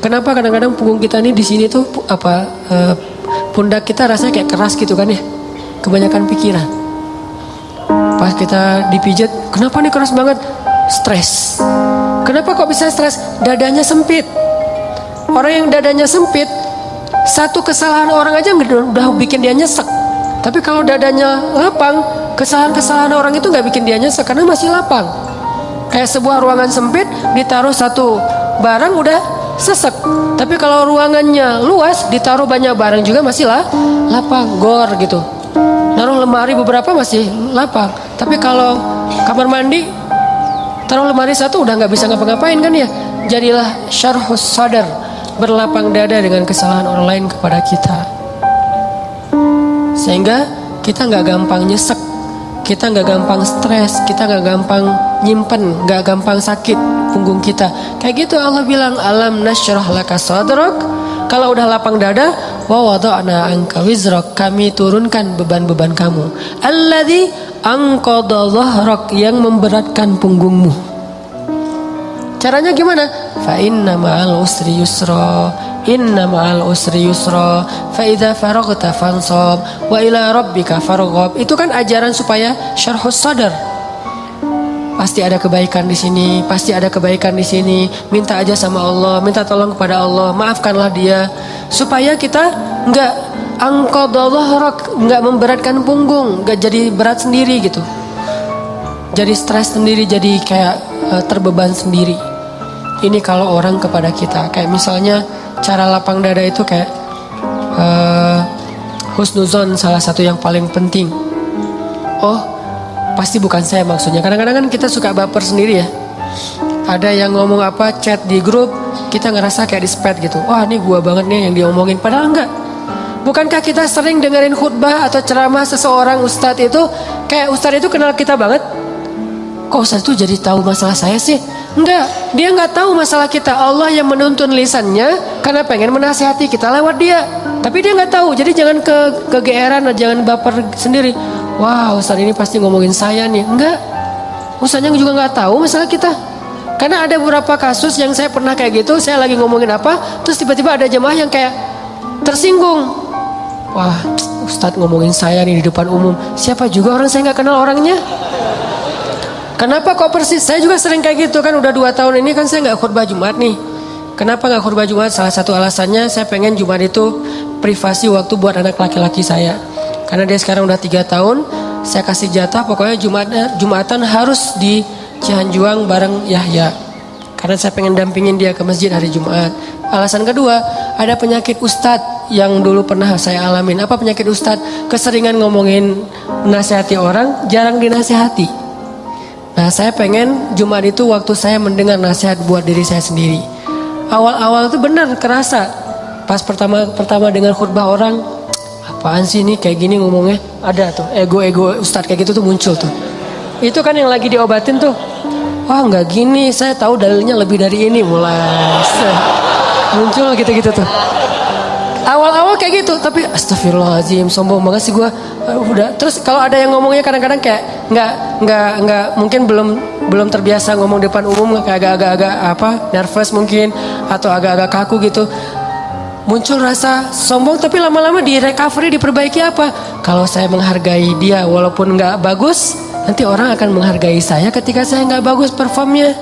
Kenapa kadang-kadang punggung kita ini di sini tuh pundak kita rasanya kayak keras gitu kan ya? Kebanyakan pikiran. Pas kita dipijat, kenapa nih keras banget? Stres. Kenapa kok bisa stres? Dadanya sempit. Orang yang dadanya sempit, satu kesalahan orang aja udah bikin dia nyesek. Tapi kalau dadanya lapang, kesalahan-kesalahan orang itu nggak bikin dia nyesek karena masih lapang. Kayak sebuah ruangan sempit, ditaruh satu barang udah sesek. Tapi kalau ruangannya luas, ditaruh banyak barang juga masih lapang, gor gitu. Naruh lemari beberapa masih lapang. Tapi kalau kamar mandi, taruh lemari satu udah nggak bisa ngapa-ngapain kan ya. Jadilah syarhus sadar, berlapang dada dengan kesalahan orang lain kepada kita. Sehingga kita nggak gampang nyesek, kita nggak gampang stres, kita nggak gampang nyimpen, nggak gampang sakit punggung kita. Kayak gitu Allah bilang, alam nasyrah laka sadrak. Kalau udah lapang dada, wa wada'na anka wizrak, kami turunkan beban-beban kamu. Alladzi anqadha dhahrak, yang memberatkan punggungmu. Caranya gimana? Fa inna ma'al usri yusra, inna ma'al usri yusra, fa idza faraghta fansab wa ila rabbika farghab. Itu kan ajaran supaya syarhus sadar. Pasti ada kebaikan di sini, pasti ada kebaikan di sini. Minta aja sama Allah, minta tolong kepada Allah, maafkanlah dia, supaya kita nggak angqadallah, nggak memberatkan punggung, nggak jadi berat sendiri gitu. Jadi stres sendiri, jadi kayak terbeban sendiri. Ini kalau orang kepada kita, kayak misalnya cara lapang dada itu kayak husnuzon, salah satu yang paling penting. Oh, pasti bukan saya maksudnya. Kadang-kadang kan kita suka baper sendiri ya. Ada yang ngomong apa, chat di grup, kita ngerasa kayak di spam gitu. Wah, ini gua banget nih yang diomongin. Padahal enggak. Bukankah kita sering dengerin khutbah atau ceramah seseorang ustadz itu, kayak ustadz itu kenal kita banget? Kok ustadz itu jadi tahu masalah saya sih? Enggak, dia enggak tahu masalah kita. Allah yang menuntun lisannya karena pengen menasihati kita lewat dia. Tapi dia enggak tahu. Jadi jangan kegeeran, jangan baper sendiri. Wah, ustadz ini pasti ngomongin saya nih. Enggak, ustadznya juga enggak tahu masalah kita. Karena ada beberapa kasus yang saya pernah kayak gitu. Saya lagi ngomongin apa, terus tiba-tiba ada jemaah yang kayak tersinggung. Wah, ustadz ngomongin saya nih di depan umum. Siapa juga orang, saya nggak kenal orangnya. Kenapa kok persis? Saya juga sering kayak gitu kan. Udah 2 tahun ini kan saya nggak khutbah Jumat nih. Kenapa nggak khutbah Jumat? Salah satu alasannya saya pengen Jumat itu privasi waktu buat anak laki-laki saya. Karena dia sekarang udah 3 tahun. Saya kasih jatah pokoknya Jumatan harus di Cihanjuang bareng Yahya. Karena saya pengen dampingin dia ke masjid hari Jumat. Alasan kedua, ada penyakit ustadz yang dulu pernah saya alamin. Apa penyakit ustadz? Keseringan ngomongin menasihati orang, jarang dinasihati. Nah, saya pengen Jumat itu waktu saya mendengar nasihat buat diri saya sendiri. Awal-awal itu benar kerasa. Pas pertama dengar khutbah orang, apaan sih ini kayak gini ngomongnya? Ada tuh ego ustadz kayak gitu tuh muncul tuh. Itu kan yang lagi diobatin tuh. Wah, nggak gini, saya tahu dalilnya lebih dari ini, mulai muncul gitu-gitu tuh. Awal-awal kayak gitu, tapi astagfirullahaladzim, sombong banget sih gue. Udah, terus kalau ada yang ngomongnya kadang-kadang kayak nggak mungkin belum terbiasa ngomong depan umum, kayak agak-agak nervous mungkin atau agak-agak kaku gitu. Muncul rasa sombong, tapi lama-lama di recovery, diperbaiki apa? Kalau saya menghargai dia walaupun nggak bagus, nanti orang akan menghargai saya ketika saya nggak bagus performnya.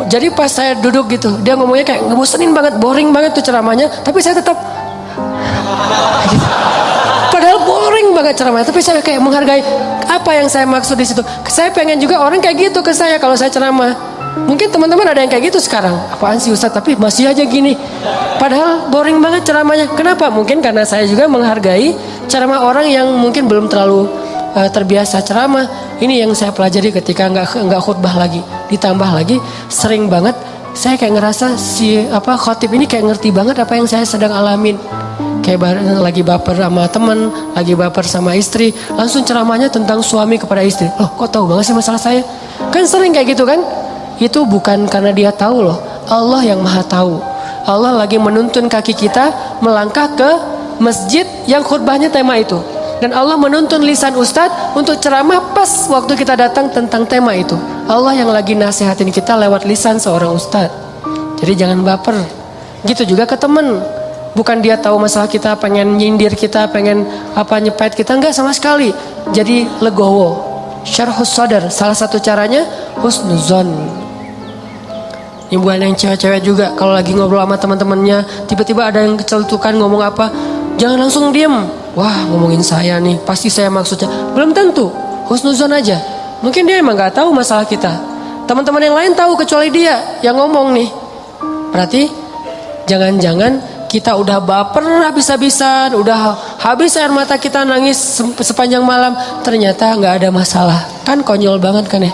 Jadi pas saya duduk gitu, dia ngomongnya kayak ngebosenin banget, boring banget tuh ceramahnya, tapi saya tetap gitu. Padahal boring banget ceramahnya, tapi saya kayak menghargai. Apa yang saya maksud di situ? Saya pengen juga orang kayak gitu ke saya kalau saya ceramah. Mungkin teman-teman ada yang kayak gitu sekarang. Apaan sih Ustaz, tapi masih aja gini. Padahal boring banget ceramahnya. Kenapa? Mungkin karena saya juga menghargai ceramah orang yang mungkin belum terlalu terbiasa ceramah. Ini yang saya pelajari ketika nggak khutbah lagi. Ditambah lagi sering banget saya kayak ngerasa si khotib ini kayak ngerti banget apa yang saya sedang alamin. Kayak lagi baper sama teman, lagi baper sama istri, langsung ceramahnya tentang suami kepada istri. Loh, kok tahu banget sih masalah saya? Kan sering kayak gitu kan? Itu bukan karena dia tahu loh. Allah yang maha tahu. Allah lagi menuntun kaki kita melangkah ke masjid yang khutbahnya tema itu. Dan Allah menuntun lisan ustadz untuk ceramah pas waktu kita datang tentang tema itu. Allah yang lagi nasihatin kita lewat lisan seorang ustadz. Jadi jangan baper. Gitu juga ke temen. Bukan dia tahu masalah kita, pengen nyindir kita, pengen nyepet kita, enggak sama sekali. Jadi legowo. Syarhus sadar, salah satu caranya husnuzon. Ini bukan yang cewek-cewek juga, kalau lagi ngobrol sama teman-temannya, tiba-tiba ada yang kecelutukan ngomong apa, jangan langsung diem. Wah, ngomongin saya nih, pasti saya maksudnya. Belum tentu, husnuzon aja. Mungkin dia emang nggak tahu masalah kita. Teman-teman yang lain tahu kecuali dia yang ngomong nih. Berarti jangan-jangan kita udah baper habis-habisan, udah habis air mata kita nangis sepanjang malam, ternyata nggak ada masalah. Kan konyol banget kan ya?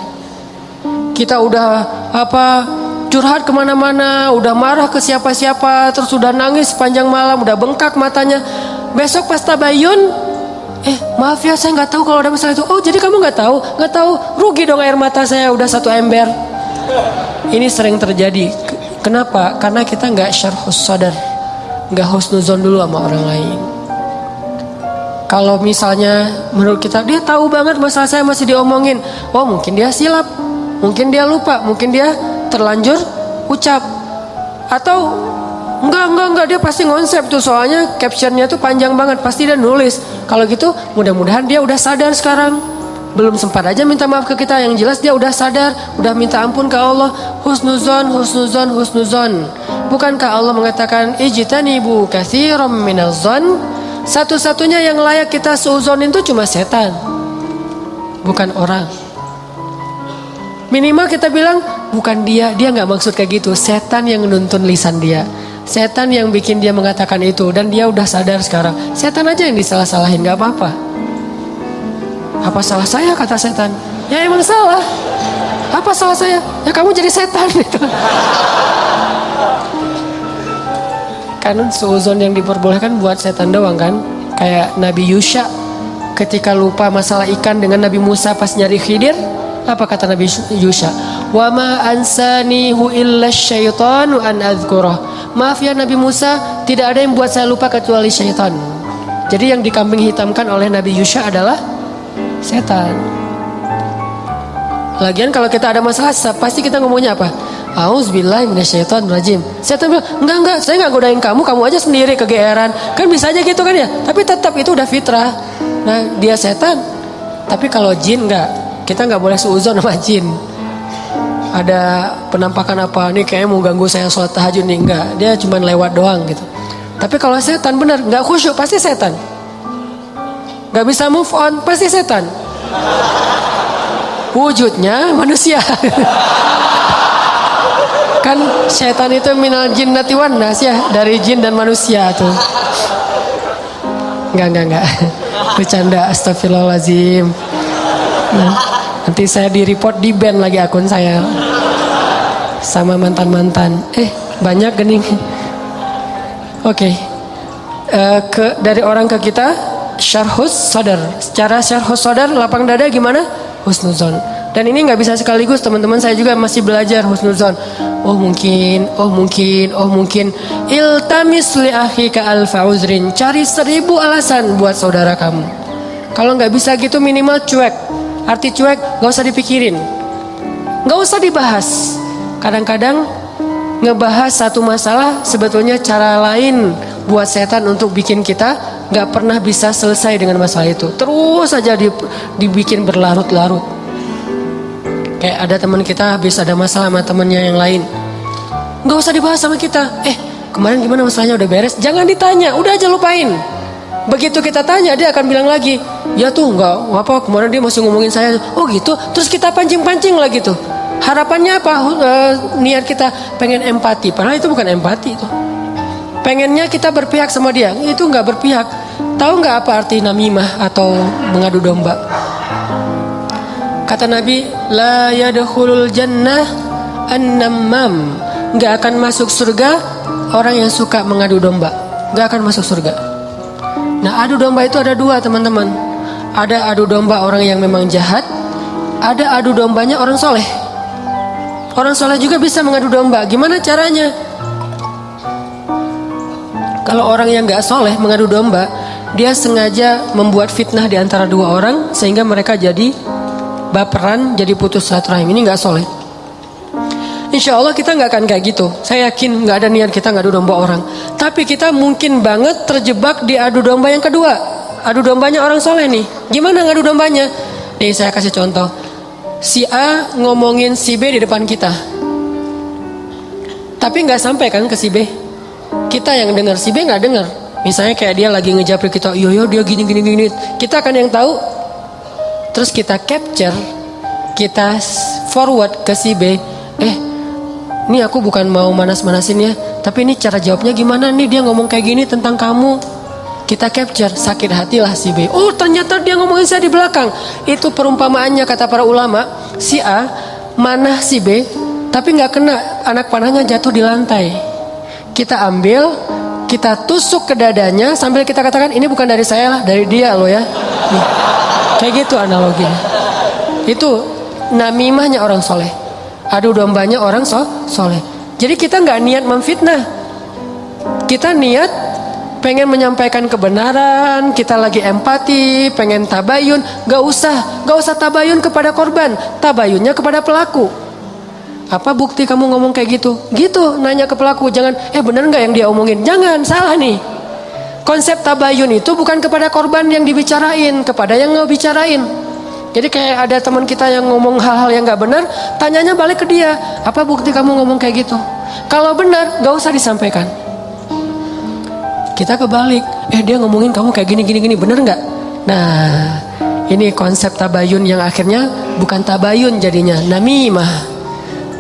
Kita udah curhat kemana-mana, udah marah ke siapa-siapa, terus udah nangis sepanjang malam, udah bengkak matanya. Besok pas tabayun, maaf ya saya nggak tahu kalau ada masalah itu. Oh jadi kamu nggak tahu? Nggak tahu, rugi dong air mata saya udah 1 ember. Ini sering terjadi. Kenapa? Karena kita nggak syarhus sadar, nggak husnuzon dulu sama orang lain. Kalau misalnya menurut kita dia tahu banget masalah saya masih diomongin, oh mungkin dia silap, mungkin dia lupa, mungkin dia terlanjur ucap, atau enggak dia pasti ngonsep tuh, soalnya captionnya tuh panjang banget, pasti dia nulis. Kalau gitu mudah-mudahan dia udah sadar sekarang. Belum sempat aja minta maaf ke kita, yang jelas dia udah sadar, udah minta ampun ke Allah. Husnuzon. Bukankah Allah mengatakan ijtanibu katsiran minaz-zon? Satu-satunya yang layak kita suuzonin itu cuma setan, bukan orang. Minimal kita bilang bukan dia nggak maksud kayak gitu. Setan yang nuntun lisan dia, setan yang bikin dia mengatakan itu, dan dia udah sadar sekarang. Setan aja yang disalah-salahin, nggak apa-apa. Apa salah saya, kata setan? Ya emang salah. Apa salah saya? Ya kamu jadi setan gitu. Kan suuzon yang diperbolehkan buat setan doang kan. Kayak Nabi Yusha ketika lupa masalah ikan dengan Nabi Musa pas nyari Khidir. Apa kata Nabi Yusha? Wa ma ansanihu illa syaitanu an adzkurah. Maaf ya Nabi Musa, tidak ada yang buat saya lupa kecuali syaitan. Jadi yang dikambing hitamkan oleh Nabi Yusha adalah setan. Lagian kalau kita ada masalah, pasti kita ngomongnya apa? Auzubillahi minasyaitonirrajim. Setan bilang, enggak, saya nggak godain kamu aja sendiri kegeeran. Kan bisa aja gitu kan ya. Tapi tetap itu udah fitrah. Nah dia setan. Tapi kalau jin enggak, kita nggak boleh suuzon sama jin. Ada penampakan apa nih, kayaknya mau ganggu saya sholat tahajud nih, enggak. Dia cuma lewat doang gitu. Tapi kalau setan bener, nggak khusyuk, pasti setan. Gak bisa move on, pasti setan. Wujudnya manusia. Kan setan itu minal jinnati wan nas ya, dari jin dan manusia tuh. Enggak. Bercanda, astagfirullahaladzim. Nah, nanti saya di report, di ban lagi akun saya. Sama mantan-mantan. Banyak gening. Oke. Dari orang ke kita, syarhus sadar. Secara syarhus sadar, lapang dada gimana? Husnuzon. Dan ini nggak bisa sekaligus, teman-teman. Saya juga masih belajar husnuzon. Oh mungkin. Iltamis li akhika alfa uzrin. Cari 1000 alasan buat saudara kamu. Kalau nggak bisa gitu, minimal cuek. Arti cuek, nggak usah dipikirin, nggak usah dibahas. Kadang-kadang ngebahas satu masalah sebetulnya cara lain buat setan untuk bikin kita nggak pernah bisa selesai dengan masalah itu. Terus saja dibikin berlarut-larut. Kayak ada teman kita habis ada masalah sama temannya yang lain, nggak usah dibahas sama kita. Kemarin gimana masalahnya, udah beres? Jangan ditanya, udah aja lupain. Begitu kita tanya, dia akan bilang lagi, ya tuh nggak apa, kemarin dia masih ngomongin saya. Oh gitu. Terus kita pancing-pancing lagi tuh. Harapannya apa? Niat kita pengen empati, padahal itu bukan empati itu. Pengennya kita berpihak sama dia, itu nggak berpihak. Tahu nggak apa arti namimah atau mengadu domba? Kata Nabi, la yadkhulul jannah an-nammam. Nggak akan masuk surga orang yang suka mengadu domba. Nggak akan masuk surga. Nah, adu domba itu ada 2, teman-teman. Ada adu domba orang yang memang jahat, ada adu dombanya orang soleh. Orang soleh juga bisa mengadu domba. Gimana caranya? Kalau orang yang gak soleh mengadu domba, dia sengaja membuat fitnah di antara 2 orang sehingga mereka jadi baperan, jadi putus silaturahim. Ini gak soleh. Insya Allah kita nggak akan kayak gitu. Saya yakin nggak ada niat kita ngadu domba orang. Tapi kita mungkin banget terjebak di adu domba yang kedua. Adu dombanya orang soleh nih. Gimana ngadu dombanya? Nih saya kasih contoh. Si A ngomongin si B di depan kita. Tapi nggak sampai kan ke si B. Kita yang dengar, si B nggak dengar. Misalnya kayak dia lagi ngejapri kita, yo dia gini. Kita kan yang tahu. Terus kita capture, kita forward ke si B. Ini aku bukan mau manas-manasin ya, tapi ini cara jawabnya gimana nih, dia ngomong kayak gini tentang kamu. Kita capture, sakit hatilah si B. Oh ternyata dia ngomongin saya di belakang. Itu perumpamaannya kata para ulama. Si A manah si B, tapi nggak kena, anak panahnya jatuh di lantai. Kita ambil, kita tusuk ke dadanya sambil kita katakan ini bukan dari saya lah, dari dia loh ya. Nih, kayak gitu analoginya. Itu namimahnya orang soleh. Adu dombanya orang soleh. Jadi kita nggak niat memfitnah. Kita niat pengen menyampaikan kebenaran. Kita lagi empati, pengen tabayun. Gak usah tabayun kepada korban. Tabayunnya kepada pelaku. Apa bukti kamu ngomong kayak gitu? Gitu, nanya ke pelaku. Jangan, bener nggak yang dia omongin? Jangan, salah nih. Konsep tabayun itu bukan kepada korban yang dibicarain, kepada yang ngebicarain. Jadi kayak ada teman kita yang ngomong hal-hal yang gak benar, tanyanya balik ke dia, apa bukti kamu ngomong kayak gitu? Kalau benar, gak usah disampaikan. Kita kebalik, dia ngomongin kamu kayak gini, benar gak? Nah, ini konsep tabayun yang akhirnya bukan tabayun jadinya, namimah.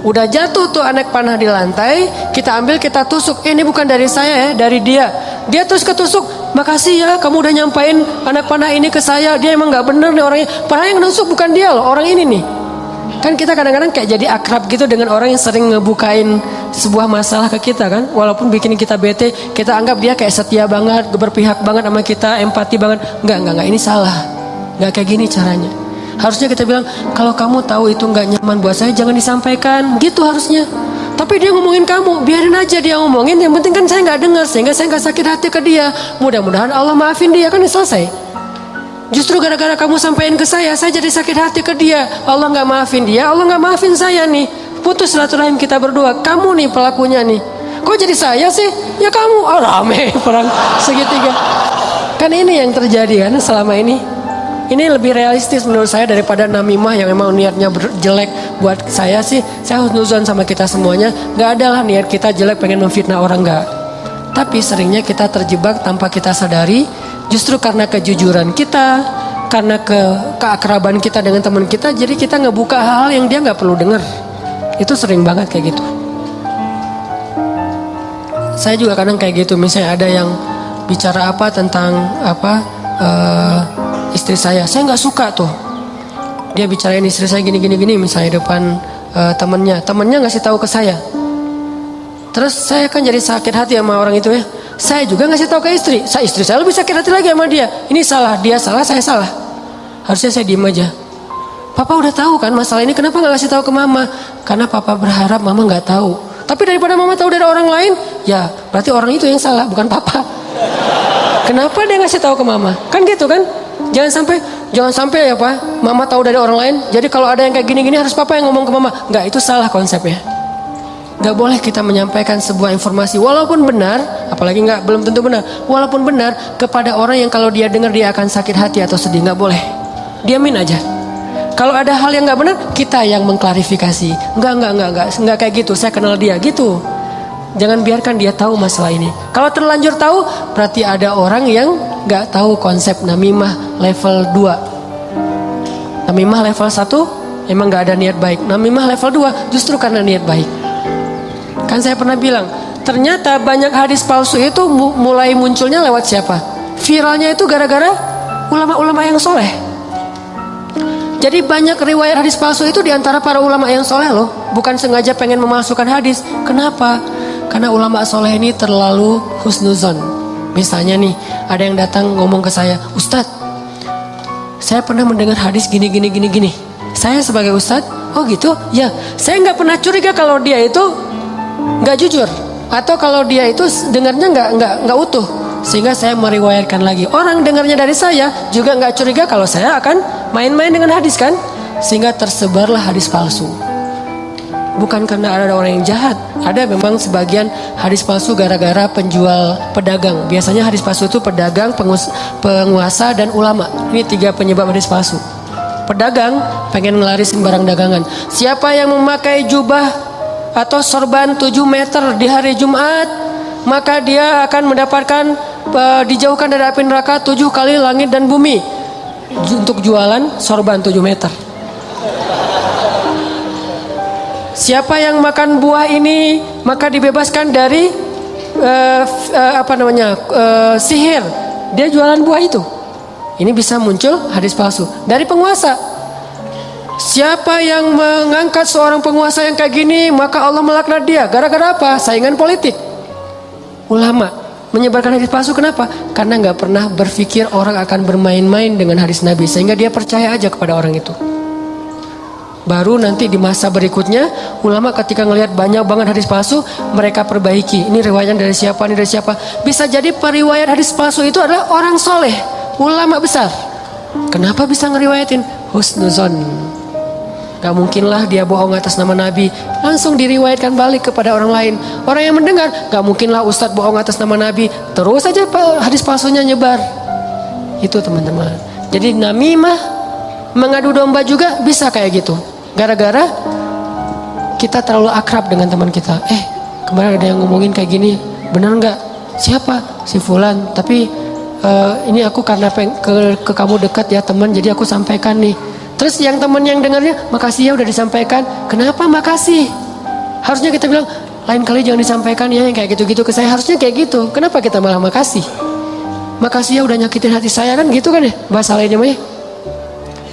Udah jatuh tuh anak panah di lantai, kita ambil, kita tusuk. Ini bukan dari saya ya, dari dia. Dia terus ketusuk. Makasih ya, kamu udah nyampain anak panah ini ke saya. Dia emang nggak bener nih orangnya. Padahal yang nusuk bukan dia loh, orang ini nih. Kan kita kadang-kadang kayak jadi akrab gitu dengan orang yang sering ngebukain sebuah masalah ke kita kan. Walaupun bikin kita bete, kita anggap dia kayak setia banget, berpihak banget sama kita, empati banget. Enggak, ini salah. Nggak kayak gini caranya. Harusnya kita bilang, kalau kamu tahu itu nggak nyaman buat saya, jangan disampaikan. Gitu harusnya. Tapi dia ngomongin kamu, biarin aja dia ngomongin. Yang penting kan saya nggak dengar, sehingga saya nggak sakit hati ke dia. Mudah-mudahan Allah maafin dia, kan selesai. Justru gara-gara kamu sampaikan ke saya jadi sakit hati ke dia. Allah nggak maafin dia, Allah nggak maafin saya nih. Putus silaturahim kita berdua. Kamu nih pelakunya nih. Kok jadi saya sih? Ya kamu. Rame perang segitiga. Kan ini yang terjadi kan selama ini. Ini lebih realistis menurut saya daripada namimah yang memang niatnya jelek. Buat saya sih, saya husnuzon sama kita semuanya. Gak ada lah niat kita jelek pengen memfitnah orang, gak. Tapi seringnya kita terjebak tanpa kita sadari. Justru karena kejujuran kita, karena keakraban kita dengan teman kita, jadi kita ngebuka hal-hal yang dia gak perlu dengar. Itu sering banget kayak gitu. Saya juga kadang kayak gitu. Misalnya ada yang bicara apa tentang istri saya nggak suka tuh. Dia bicarain istri saya gini misalnya depan temennya ngasih tahu ke saya. Terus saya kan jadi sakit hati sama orang itu ya. Saya juga ngasih tahu ke istri saya lebih sakit hati lagi sama dia. Ini salah, dia salah, saya salah. Harusnya saya diem aja. Papa udah tahu kan masalah ini, kenapa nggak ngasih tahu ke mama? Karena papa berharap mama nggak tahu. Tapi daripada mama tahu dari orang lain, ya berarti orang itu yang salah, bukan papa. Kenapa dia ngasih tahu ke mama? Kan gitu kan? Jangan sampai ya Pak, mama tahu dari orang lain. Jadi kalau ada yang kayak gini-gini harus papa yang ngomong ke mama. Enggak, itu salah konsepnya. Enggak boleh kita menyampaikan sebuah informasi walaupun benar, apalagi belum tentu benar. Walaupun benar kepada orang yang kalau dia dengar dia akan sakit hati atau sedih, enggak boleh. Diamin aja. Kalau ada hal yang enggak benar, kita yang mengklarifikasi. Enggak kayak gitu. Saya kenal dia gitu. Jangan biarkan dia tahu masalah ini. Kalau terlanjur tahu, berarti ada orang yang gak tahu konsep namimah level 2. Namimah level 1 emang gak ada niat baik. Namimah level 2 justru karena niat baik. Kan saya pernah bilang, ternyata banyak hadis palsu itu mulai munculnya lewat siapa? Viralnya itu gara-gara ulama-ulama yang soleh. Jadi banyak riwayat hadis palsu itu diantara para ulama yang soleh loh. Bukan sengaja pengen memalsukan hadis. Kenapa? Karena ulama soleh ini terlalu husnuzon. Misalnya nih, ada yang datang ngomong ke saya, Ustadz, saya pernah mendengar hadis gini. Saya sebagai Ustadz, oh gitu? Ya, saya nggak pernah curiga kalau dia itu nggak jujur, atau kalau dia itu dengarnya nggak utuh, sehingga saya meriwayatkan lagi. Orang dengarnya dari saya juga nggak curiga kalau saya akan main-main dengan hadis kan, sehingga tersebarlah hadis palsu. bukan karena ada orang yang jahat. Ada memang sebagian hadis palsu gara-gara pedagang. Biasanya hadis palsu itu pedagang, penguasa, dan ulama. Ini 3 penyebab hadis palsu. Pedagang pengen ngelarisin barang dagangan. Siapa yang memakai jubah atau sorban 7 meter di hari Jumat, maka dia akan mendapatkan dijauhkan dari api neraka 7 kali langit dan bumi. Untuk jualan sorban 7 meter. Siapa yang makan buah ini maka dibebaskan dari sihir. Dia jualan buah itu. Ini bisa muncul hadis palsu dari penguasa. Siapa yang mengangkat seorang penguasa yang kayak gini, maka Allah melaknat dia. Gara-gara apa? Saingan politik. Ulama menyebarkan hadis palsu, kenapa? Karena nggak pernah berpikir orang akan bermain-main dengan hadis Nabi, sehingga dia percaya aja kepada orang itu. Baru nanti di masa berikutnya, ulama ketika ngelihat banyak banget hadis palsu, mereka perbaiki. Ini riwayat dari siapa, ini dari siapa. Bisa jadi periwayat hadis palsu itu adalah orang soleh, ulama besar. Kenapa bisa ngeriwayatin? Husnuzon. Gak mungkinlah dia bohong atas nama Nabi, langsung diriwayatkan balik kepada orang lain. Orang yang mendengar, gak mungkinlah ustadz bohong atas nama Nabi, terus saja hadis palsunya nyebar. Itu teman-teman. Jadi namimah, mengadu domba juga bisa kayak gitu. Gara-gara kita terlalu akrab dengan teman kita. Kemarin ada yang ngomongin kayak gini, benar nggak? Siapa? Si Fulan. Tapi ini aku karena ke kamu dekat ya teman, jadi aku sampaikan nih. Terus yang teman yang dengarnya, makasih ya udah disampaikan. Kenapa makasih? Harusnya kita bilang, lain kali jangan disampaikan ya yang kayak gitu-gitu ke saya. Harusnya kayak gitu. Kenapa kita malah makasih? Makasih ya udah nyakitin hati saya, kan gitu kan ya bahasa lainnya mah ya.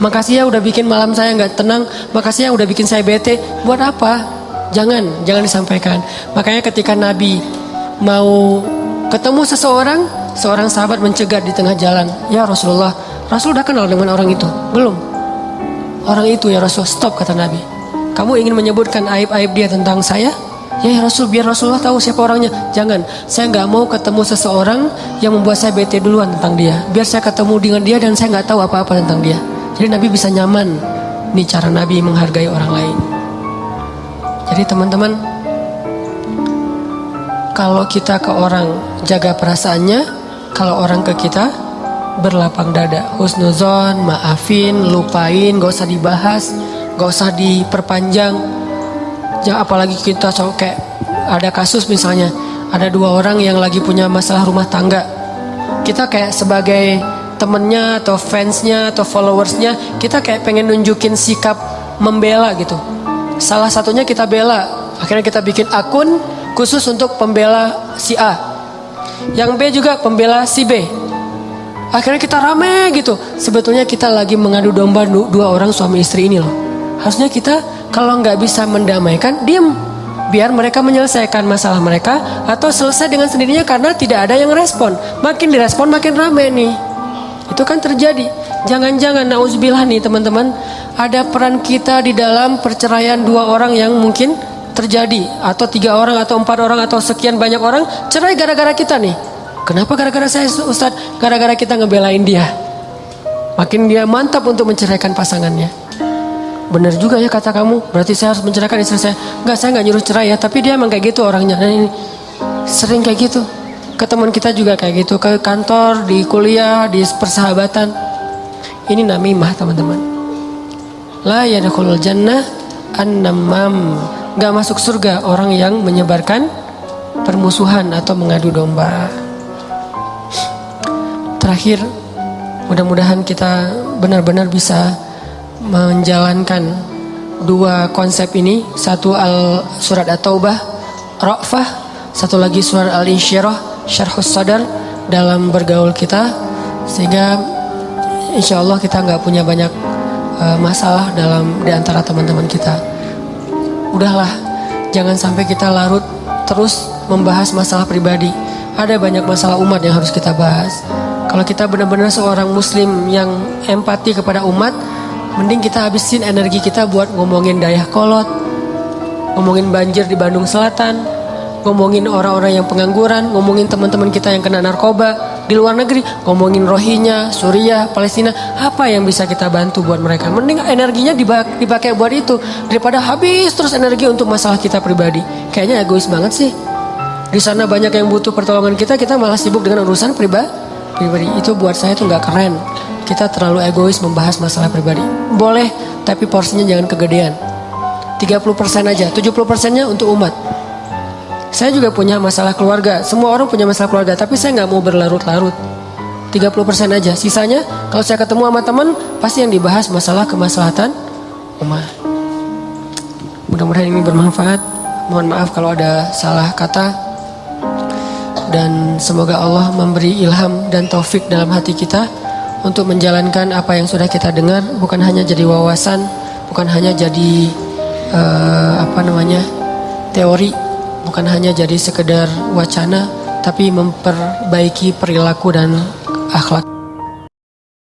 Makasih ya udah bikin malam saya nggak tenang. Makasih ya udah bikin saya bete. Buat apa? Jangan disampaikan. Makanya ketika Nabi mau ketemu seorang sahabat mencegat di tengah jalan. Ya Rasulullah, Rasul udah kenal dengan orang itu? Belum. Orang itu ya Rasul, stop kata Nabi. Kamu ingin menyebutkan aib-aib dia tentang saya? Ya Rasul, biar Rasulullah tahu siapa orangnya. Jangan, saya nggak mau ketemu seseorang yang membuat saya bete duluan tentang dia. Biar saya ketemu dengan dia dan saya nggak tahu apa-apa tentang dia. Jadi Nabi bisa nyaman. Ini cara Nabi menghargai orang lain. Jadi teman-teman, kalau kita ke orang jaga perasaannya, kalau orang ke kita berlapang dada. Husnuzon, maafin, lupain, gak usah dibahas, gak usah diperpanjang. Jangan, apalagi kita kayak ada kasus misalnya, ada 2 orang yang lagi punya masalah rumah tangga. Kita kayak sebagai temennya atau fansnya atau followersnya, kita kayak pengen nunjukin sikap membela gitu. Salah satunya kita bela, akhirnya kita bikin akun khusus untuk pembela si A, yang B juga pembela si B. Akhirnya kita rame gitu. Sebetulnya kita lagi mengadu domba 2 orang suami istri ini loh. Harusnya kita kalau nggak bisa mendamaikan, diem. Biar mereka menyelesaikan masalah mereka atau selesai dengan sendirinya karena tidak ada yang respon. Makin direspon makin rame nih. Itu kan terjadi. Jangan-jangan nauzubillah nih teman-teman, ada peran kita di dalam perceraian 2 orang yang mungkin terjadi, atau 3 orang atau 4 orang atau sekian banyak orang cerai gara-gara kita nih. Kenapa gara-gara saya Ustadz? Gara-gara kita ngebelain dia. Makin dia mantap untuk menceraikan pasangannya. Bener juga ya kata kamu, berarti saya harus menceraikan istri saya. Enggak, saya nggak nyuruh cerai ya, tapi dia emang kayak gitu orangnya. Nah, ini sering kayak gitu. Ke teman kita juga kayak gitu, ke kantor, di kuliah, di persahabatan. Ini namimah teman-teman. La yadkhulul jannah an-namam. Gak masuk surga orang yang menyebarkan permusuhan atau mengadu domba. Terakhir, mudah-mudahan kita benar-benar bisa menjalankan 2 konsep ini. Satu surat At-Taubah, Ra'fah. Satu lagi surat Al-Insyirah, Syarhus Sadar, dalam bergaul kita. Sehingga insya Allah kita gak punya banyak masalah di antara teman-teman kita. Udahlah, jangan sampai kita larut terus membahas masalah pribadi. Ada banyak masalah umat yang harus kita bahas. Kalau kita benar-benar seorang muslim yang empati kepada umat, mending kita habisin energi kita buat ngomongin Dayakolot, ngomongin banjir di Bandung Selatan, ngomongin orang-orang yang pengangguran, ngomongin teman-teman kita yang kena narkoba di luar negeri, ngomongin Rohingya, Suriah, Palestina. Apa yang bisa kita bantu buat mereka? Mending energinya dipakai buat itu daripada habis terus energi untuk masalah kita pribadi. Kayaknya egois banget sih. Di sana banyak yang butuh pertolongan kita malah sibuk dengan urusan pribadi. Itu buat saya tuh nggak keren. Kita terlalu egois membahas masalah pribadi. Boleh, tapi porsinya jangan kegedean. 30% aja, 70%-nya untuk umat. Saya juga punya masalah keluarga. Semua orang punya masalah keluarga, tapi saya nggak mau berlarut-larut. 30% aja. Sisanya, kalau saya ketemu sama teman, pasti yang dibahas masalah kemaslahatan umat. Mudah-mudahan ini bermanfaat. Mohon maaf kalau ada salah kata. Dan semoga Allah memberi ilham dan taufik dalam hati kita untuk menjalankan apa yang sudah kita dengar, bukan hanya jadi wawasan, bukan hanya jadi teori, bukan hanya jadi sekedar wacana, tapi memperbaiki perilaku dan akhlak.